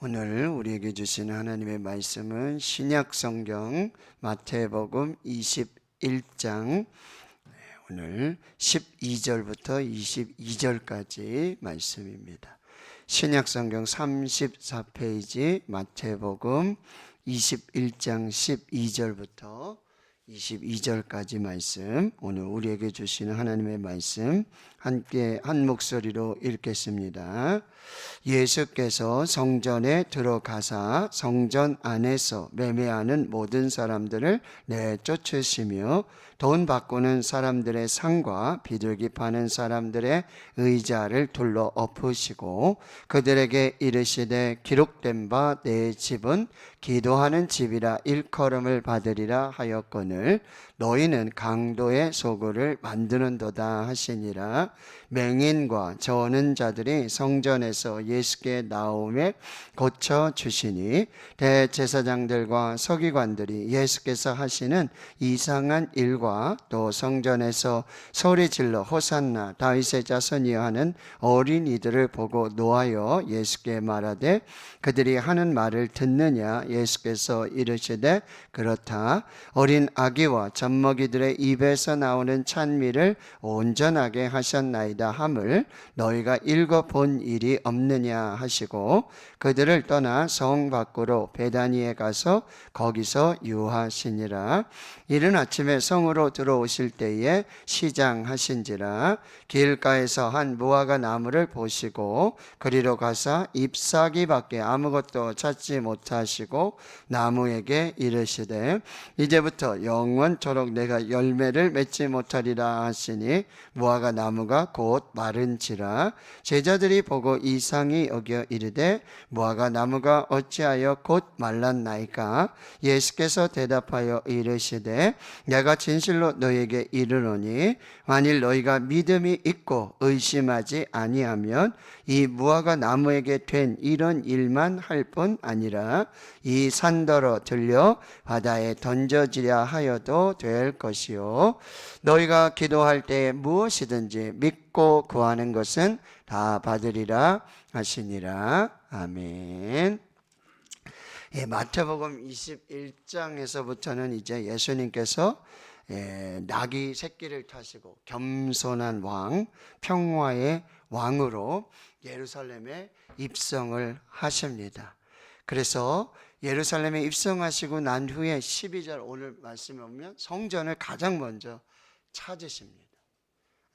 오늘 우리에게 주시는 하나님의 말씀은 신약성경 마태복음 21장 오늘 12절부터 22절까지 말씀입니다. 신약성경 34페이지 마태복음 21장 12절부터 22절까지 말씀, 오늘 우리에게 주시는 하나님의 말씀 함께 한 목소리로 읽겠습니다. 예수께서 성전에 들어가사 성전 안에서 매매하는 모든 사람들을 내쫓으시며 돈 바꾸는 사람들의 상과 비둘기 파는 사람들의 의자를 둘러 엎으시고 그들에게 이르시되 기록된 바 내 집은 기도하는 집이라 일컬음을 받으리라 하였거늘 너희는 강도의 소굴을 만드는도다 하시니라. 맹인과 저는 자들이 성전에서 예수께 나오매 고쳐주시니 대제사장들과 서기관들이 예수께서 하시는 이상한 일과 또 성전에서 소리질러 호산나 다윗의 자손이여 하는 어린이들을 보고 노하여 예수께 말하되 그들이 하는 말을 듣느냐. 예수께서 이르시되 그렇다. 어린 아기와 젖먹이들의 입에서 나오는 찬미를 온전하게 하셨나이다 함을 너희가 읽어본 일이 없느냐 하시고 그들을 떠나 성 밖으로 베다니에 가서 거기서 유하시니라. 이른 아침에 성으로 들어오실 때에 시장하신지라. 길가에서 한 무화과 나무를 보시고 그리로 가사 잎사귀밖에 아무것도 찾지 못하시고 나무에게 이르시되 이제부터 영원토록 내가 열매를 맺지 못하리라 하시니 무화과 나무가 곧 마른지라. 제자들이 보고 이상히 여겨 이르되 무화과 나무가 어찌하여 곧 말랐나이까. 예수께서 대답하여 이르시되 내가 진실로 너희에게 이르노니 만일 너희가 믿음이 있고 의심하지 아니하면 이 무화과 나무에게 된 이런 일만 할 뿐 아니라 이 산더러 들려 바다에 던져지려 하여도 될 것이요 너희가 기도할 때에 무엇이든지 믿고 구하는 것은 다 받으리라 하시니라. 아멘. 마태복음 21장에서부터는 이제 예수님께서 나귀 새끼를 타시고 겸손한 왕, 평화의 왕으로 예루살렘에 입성을 하십니다. 그래서 예루살렘에 입성하시고 난 후에 12절 오늘 말씀에 보면 성전을 가장 먼저 찾으십니다.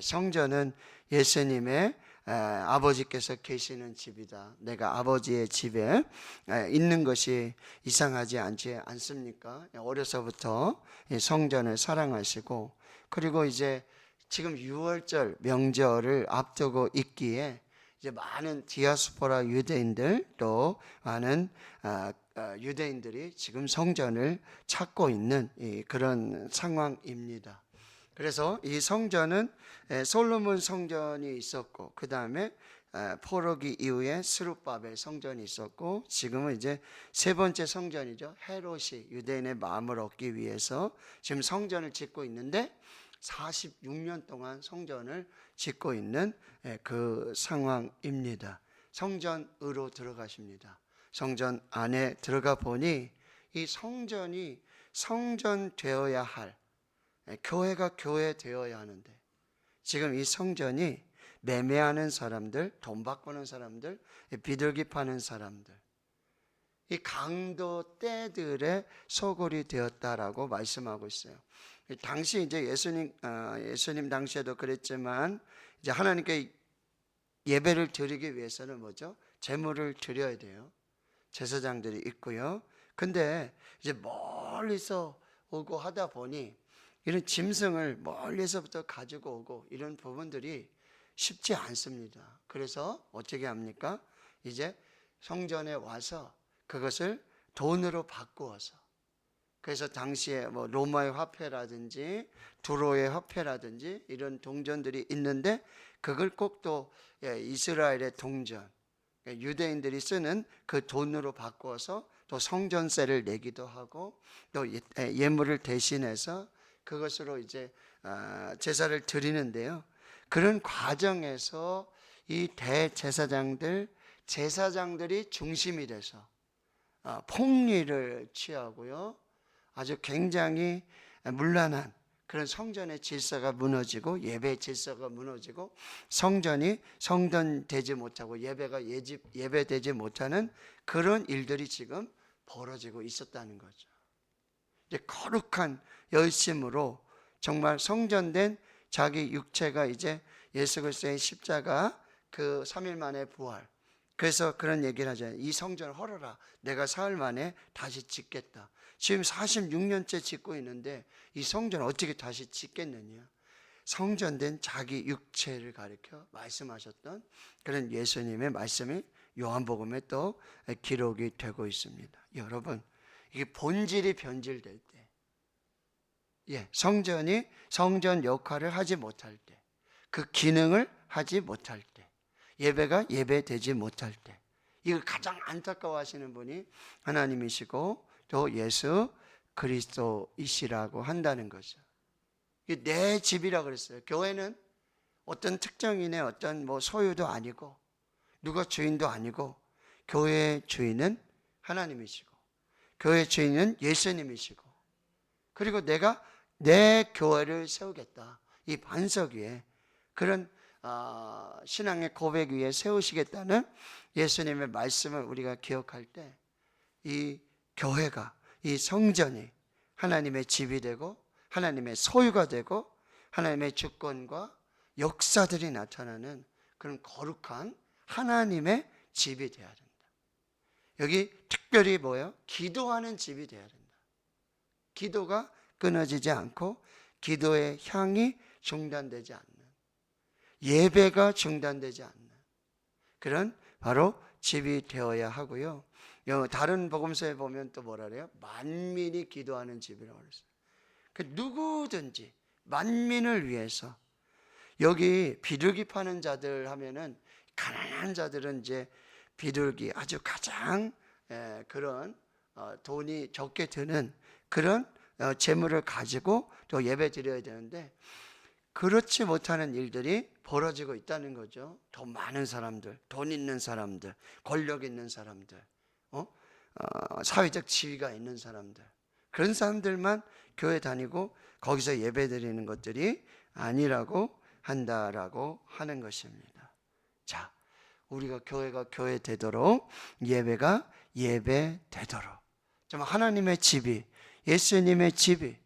성전은 예수님의 아버지께서 계시는 집이다. 내가 아버지의 집에 있는 것이 이상하지 않지 않습니까? 어려서부터 성전을 사랑하시고 그리고 이제 지금 6월절 명절을 앞두고 있기에 이제 많은 디아스포라 유대인들 또 많은 유대인들이 지금 성전을 찾고 있는 그런 상황입니다. 그래서 이 성전은 솔로몬 성전이 있었고 그 다음에 포로기 이후에 스룹바벨 성전이 있었고 지금은 이제 세 번째 성전이죠. 헤롯이 유대인의 마음을 얻기 위해서 지금 성전을 짓고 있는데 46년 동안 성전을 짓고 있는 그 상황입니다. 성전으로 들어가십니다. 성전 안에 들어가 보니 이 성전이 성전 되어야 할 교회가 교회 되어야 하는데 지금 이 성전이 매매하는 사람들, 돈 바꾸는 사람들, 비둘기 파는 사람들, 이 강도 떼들의 소굴이 되었다라고 말씀하고 있어요. 당시 이제 예수님 당시에도 그랬지만 이제 하나님께 예배를 드리기 위해서는 뭐죠? 제물을 드려야 돼요. 제사장들이 있고요. 근데 이제 멀리서 오고 하다 보니 이런 짐승을 멀리서부터 가지고 오고 이런 부분들이 쉽지 않습니다. 그래서 어떻게 합니까? 이제 성전에 와서 그것을 돈으로 바꾸어서 그래서 당시에 뭐 로마의 화폐라든지 두로의 화폐라든지 이런 동전들이 있는데 그걸 꼭 또 이스라엘의 동전 유대인들이 쓰는 그 돈으로 바꾸어서 또 성전세를 내기도 하고 또 예물을 대신해서 그것으로 이제 제사를 드리는데요. 그런 과정에서 이 대제사장들, 제사장들이 중심이 돼서 폭리를 취하고요. 아주 굉장히 문란한 그런 성전의 질서가 무너지고 예배 질서가 무너지고 성전이 성전되지 못하고 예배가 예배되지 못하는 그런 일들이 지금 벌어지고 있었다는 거죠. 이제 거룩한 열심으로 정말 성전된 자기 육체가 이제 예수 그리스도의 십자가 그 3일 만에 부활. 그래서 그런 얘기를 하잖아요. 이 성전을 헐어라. 내가 사흘 만에 다시 짓겠다. 지금 46년째 짓고 있는데 이 성전을 어떻게 다시 짓겠느냐. 성전된 자기 육체를 가리켜 말씀하셨던 그런 예수님의 말씀이 요한복음에 또 기록이 되고 있습니다. 여러분, 이게 본질이 변질될 때, 성전이 성전 역할을 하지 못할 때, 그 기능을 하지 못할 때, 예배가 예배되지 못할 때, 이걸 가장 안타까워하시는 분이 하나님이시고 또 예수 그리스도이시라고 한다는 거죠. 이게 내 집이라 그랬어요. 교회는 어떤 특정인의 어떤 소유도 아니고 누가 주인도 아니고 교회의 주인은 하나님이시고 교회의 주인은 예수님이시고 그리고 내가 내 교회를 세우겠다. 이 반석 위에 그런 신앙의 고백 위에 세우시겠다는 예수님의 말씀을 우리가 기억할 때 이 교회가 이 성전이 하나님의 집이 되고 하나님의 소유가 되고 하나님의 주권과 역사들이 나타나는 그런 거룩한 하나님의 집이 되어야 된다. 여기 특별히 뭐예요? 기도하는 집이 되어야 된다. 기도가 끊어지지 않고 기도의 향이 중단되지 않는, 예배가 중단되지 않는 그런 바로 집이 되어야 하고요. 다른 복음서에 보면 또 뭐라 그래요? 만민이 기도하는 집이라고 그랬어요. 그 누구든지 만민을 위해서. 여기 비둘기 파는 자들 하면은 가난한 자들은 이제 비둘기 아주 가장 그런 돈이 적게 드는 그런 재물을 가지고 또 예배 드려야 되는데 그렇지 못하는 일들이 벌어지고 있다는 거죠. 더 많은 사람들, 돈 있는 사람들, 권력 있는 사람들, 사회적 지위가 있는 사람들, 그런 사람들만 교회 다니고 거기서 예배 드리는 것들이 아니라고 한다라고 하는 것입니다. 자, 우리가 교회가 교회 되도록 예배가 예배 되도록 정말 하나님의 집이 예수님의 집이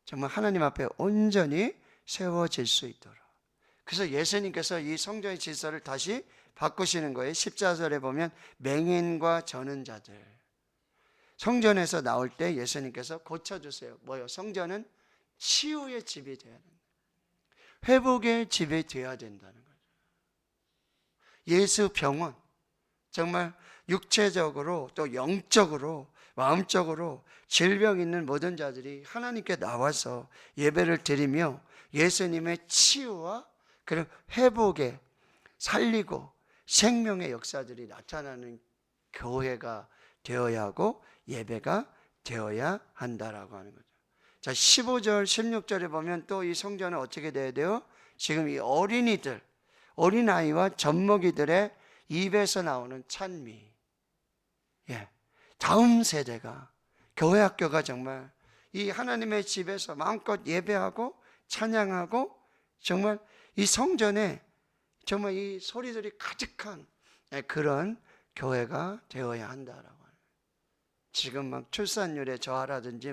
정말 하나님 앞에 온전히 세워질 수 있도록. 그래서 예수님께서 이 성전의 질서를 다시 바꾸시는 거예요. 14절에 보면 맹인과 저는 자들. 성전에서 나올 때 예수님께서 고쳐주세요. 뭐요? 성전은 치유의 집이 되어야 된다. 회복의 집이 되어야 된다는 거죠. 예수 병원, 정말 육체적으로 또 영적으로 마음적으로 질병 있는 모든 자들이 하나님께 나와서 예배를 드리며 예수님의 치유와 그런 회복의 살리고 생명의 역사들이 나타나는 교회가 되어야 하고 예배가 되어야 한다라고 하는 거죠. 자, 15절, 16절에 보면 또 이 성전은 어떻게 돼야 돼요? 지금 이 어린이들, 어린아이와 젖먹이들의 입에서 나오는 찬미. 다음 세대가, 교회 학교가 정말 이 하나님의 집에서 마음껏 예배하고 찬양하고 정말 이 성전에 정말 이 소리들이 가득한 그런 교회가 되어야 한다라고. 지금 막 출산율의 저하라든지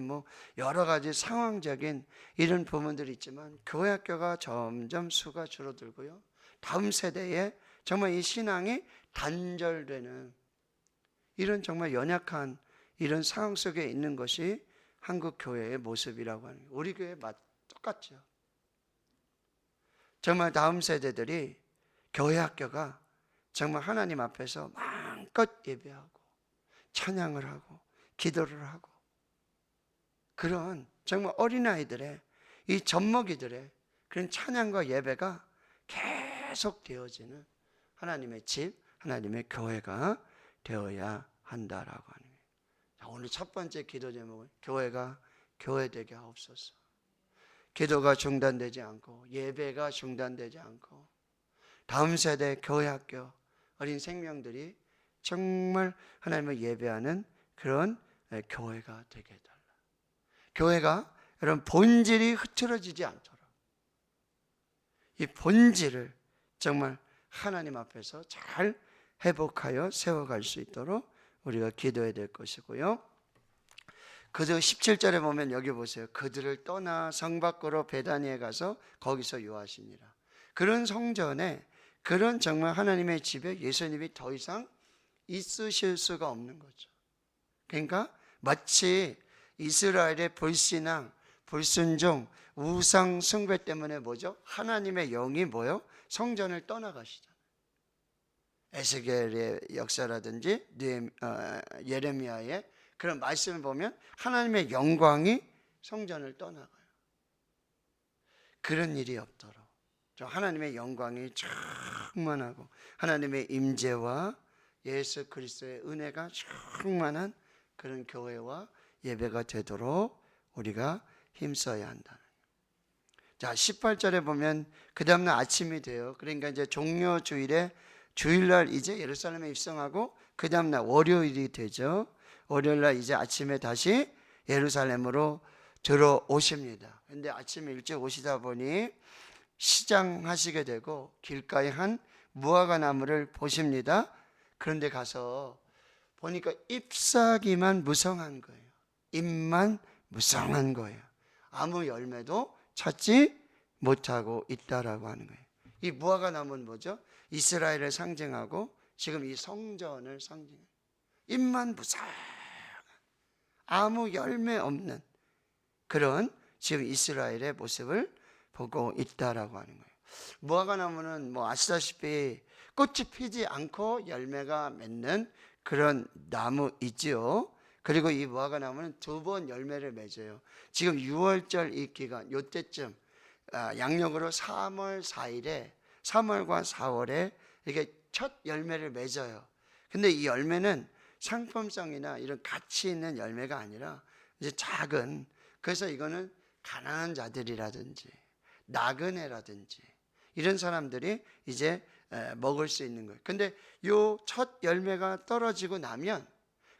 여러 가지 상황적인 이런 부분들이 있지만 교회 학교가 점점 수가 줄어들고요. 다음 세대에 정말 이 신앙이 단절되는 이런 정말 연약한 이런 상황 속에 있는 것이 한국 교회의 모습이라고 하는 거예요. 우리 교회 똑같죠. 정말 다음 세대들이 교회 학교가 정말 하나님 앞에서 마음껏 예배하고 찬양을 하고 기도를 하고 그런 정말 어린아이들의 이 젖먹이들의 그런 찬양과 예배가 계속 되어지는 하나님의 집, 하나님의 교회가 되어야 한다라고 하는 거예요. 자, 오늘 첫 번째 기도 제목은 교회가 교회되게 하옵소서. 기도가 중단되지 않고 예배가 중단되지 않고 다음 세대 교회 학교 어린 생명들이 정말 하나님을 예배하는 그런 교회가 되게 해달라. 교회가 여러분 본질이 흐트러지지 않도록 이 본질을 정말 하나님 앞에서 잘 회복하여 세워갈 수 있도록 우리가 기도해야 될 것이고요. 그저 17절에 보면 여기 보세요. 그들을 떠나 성 밖으로 베다니에 가서 거기서 유하시니라. 그런 성전에 그런 정말 하나님의 집에 예수님이 더 이상 있으실 수가 없는 거죠. 그러니까 마치 이스라엘의 불신앙, 불순종, 우상 숭배 때문에 뭐죠? 하나님의 영이 뭐요? 성전을 떠나가시잖아요. 에스겔의 역사라든지 예레미야의 그런 말씀을 보면 하나님의 영광이 성전을 떠나가요. 그런 일이 없도록 하나님의 영광이 충만하고 하나님의 임재와 예수 그리스도의 은혜가 충만한 그런 교회와 예배가 되도록 우리가 힘써야 한다. 자, 18절에 보면 그 다음날 아침이 돼요. 그러니까 이제 종려 주일에 주일날 이제 예루살렘에 입성하고 그 다음날 월요일이 되죠. 월요일날 이제 아침에 다시 예루살렘으로 들어오십니다. 근데 아침에 일찍 오시다 보니 시장하시게 되고 길가에 한 무화과 나무를 보십니다. 그런데 가서 보니까 잎사귀만 무성한 거예요. 잎만 무성한 거예요. 아무 열매도 찾지 못하고 있다라고 하는 거예요. 이 무화과 나무는 뭐죠? 이스라엘을 상징하고 지금 이 성전을 상징해요. 잎만 무성한 아무 열매 없는 그런 지금 이스라엘의 모습을 보고 있다라고 하는 거예요. 무화과 나무는 뭐 아시다시피 꽃이 피지 않고 열매가 맺는 그런 나무이지요. 그리고 이 무화과 나무는 2번 열매를 맺어요. 지금 6월절 이 기간 요때쯤 양력으로 3월 4일에 3월과 4월에 이렇게 첫 열매를 맺어요. 근데 이 열매는 상품성이나 이런 가치 있는 열매가 아니라 이제 작은, 그래서 이거는 가난한 자들이라든지 나그네라든지 이런 사람들이 이제 먹을 수 있는 거예요. 근데 요 첫 열매가 떨어지고 나면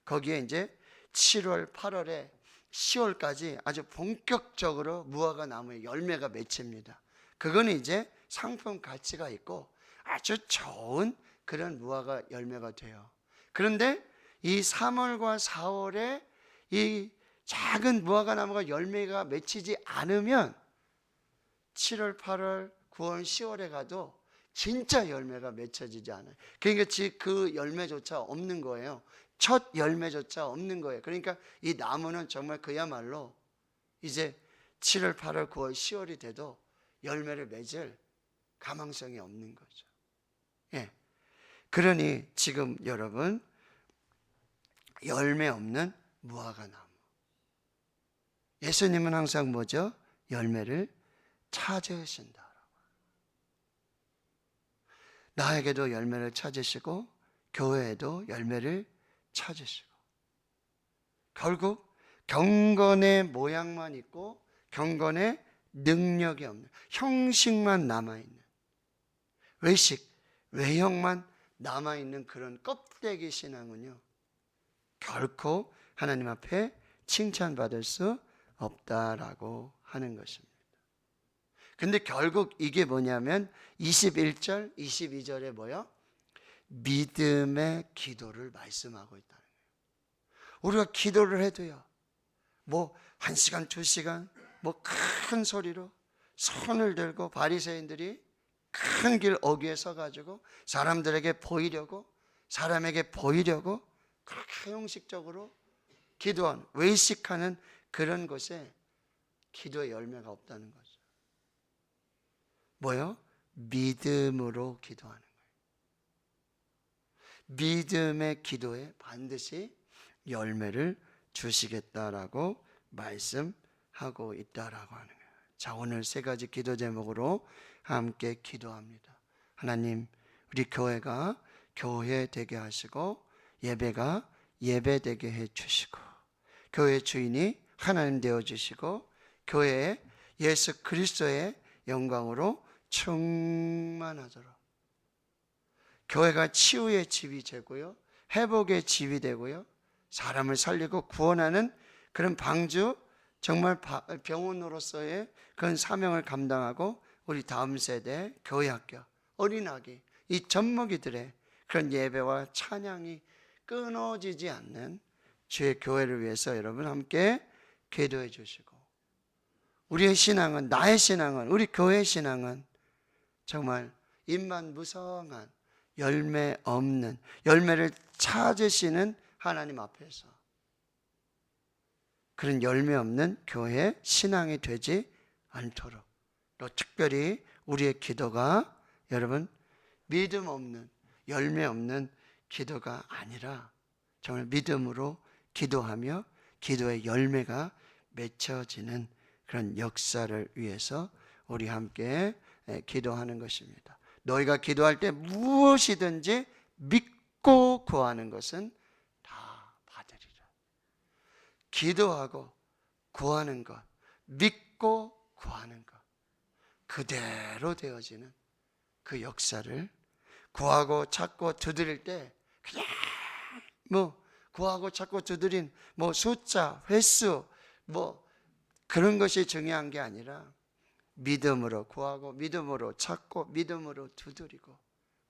거기에 이제 7월, 8월에 10월까지 아주 본격적으로 무화과 나무에 열매가 맺힙니다. 그거는 이제 상품 가치가 있고 아주 좋은 그런 무화과 열매가 돼요. 그런데 이 3월과 4월에 이 작은 무화과 나무가 열매가 맺히지 않으면 7월, 8월, 9월, 10월에 가도 진짜 열매가 맺혀지지 않아요. 그러니까 그 열매조차 없는 거예요. 첫 열매조차 없는 거예요. 그러니까 이 나무는 정말 그야말로 이제 7월, 8월, 9월, 10월이 돼도 열매를 맺을 가망성이 없는 거죠. 예. 그러니 지금 여러분 열매 없는 무화과 나무. 예수님은 항상 뭐죠? 열매를 찾으신다. 나에게도 열매를 찾으시고 교회에도 열매를 찾으시고 결국 경건의 모양만 있고 경건의 능력이 없는 형식만 남아있는 외형만 남아있는 그런 껍데기 신앙은요 결코 하나님 앞에 칭찬받을 수 없다라고 하는 것입니다. 근데 결국 이게 뭐냐면 21절, 22절에 뭐요? 믿음의 기도를 말씀하고 있다는 거예요. 우리가 기도를 해도요. 뭐 1시간, 2시간 뭐 큰 소리로 손을 들고 바리새인들이 큰 길 어귀에 서가지고 사람들에게 보이려고 사람에게 보이려고 그렇게 형식적으로 기도하는 외식하는 그런 곳에 기도의 열매가 없다는 거죠. 뭐요? 믿음으로 기도하는 거예요. 믿음의 기도에 반드시 열매를 주시겠다라고 말씀하고 있다라고 하는 거예요. 자, 오늘 3가지 기도 제목으로 함께 기도합니다. 하나님, 우리 교회가 교회 되게 하시고 예배가 예배 되게 해 주시고 교회 주인이 하나님 되어 주시고 교회에 예수 그리스도의 영광으로 충만하도록 교회가 치유의 집이 되고요 회복의 집이 되고요, 사람을 살리고 구원하는 그런 방주, 정말 병원으로서의 그런 사명을 감당하고 우리 다음 세대 교회 학교, 어린아기, 이 젖먹이들의 그런 예배와 찬양이 끊어지지 않는 주의 교회를 위해서 여러분 함께 기도해 주시고, 우리의 신앙은, 나의 신앙은, 우리 교회의 신앙은 정말 입만 무성한 열매 없는, 열매를 찾으시는 하나님 앞에서 그런 열매 없는 교회 신앙이 되지 않도록, 또 특별히 우리의 기도가 여러분 믿음 없는, 열매 없는 기도가 아니라 정말 믿음으로 기도하며 기도의 열매가 맺혀지는 그런 역사를 위해서 우리 함께 기도하는 것입니다. 너희가 기도할 때 무엇이든지 믿고 구하는 것은 다 받으리라. 기도하고 구하는 것, 믿고 구하는 것, 그대로 되어지는 그 역사를, 구하고 찾고 두드릴 때 그냥 구하고 찾고 두드린 숫자, 횟수 그런 것이 중요한 게 아니라 믿음으로 구하고 믿음으로 찾고 믿음으로 두드리고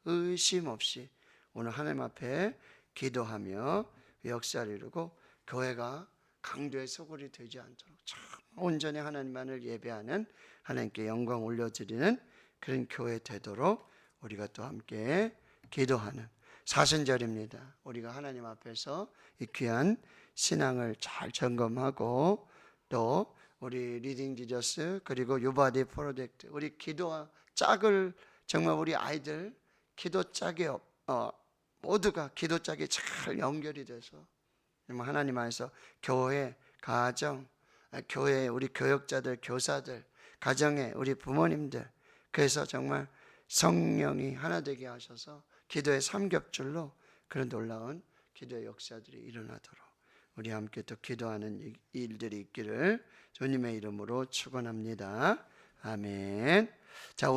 의심 없이 오늘 하나님 앞에 기도하며 역사를 이루고 교회가 강도의 소굴이 되지 않도록 참 온전히 하나님만을 예배하는, 하나님께 영광 올려드리는 그런 교회 되도록 우리가 또 함께 기도하는 사순절입니다. 우리가 하나님 앞에서 이 귀한 신앙을 잘 점검하고, 또 우리 리딩 지저스 그리고 유바디 프로젝트, 우리 기도 짝을 정말 우리 아이들 기도 짝에 모두가 기도 짝이 잘 연결이 돼서 하나님 안에서 교회, 가정, 교회 우리 교역자들, 교사들, 가정에 우리 부모님들, 그래서 정말 성령이 하나 되게 하셔서 기도의 삼겹줄로 그런 놀라운 기도의 역사들이 일어나도록 우리 함께 또 기도하는 일들이 있기를 주님의 이름으로 축원합니다. 아멘. 자,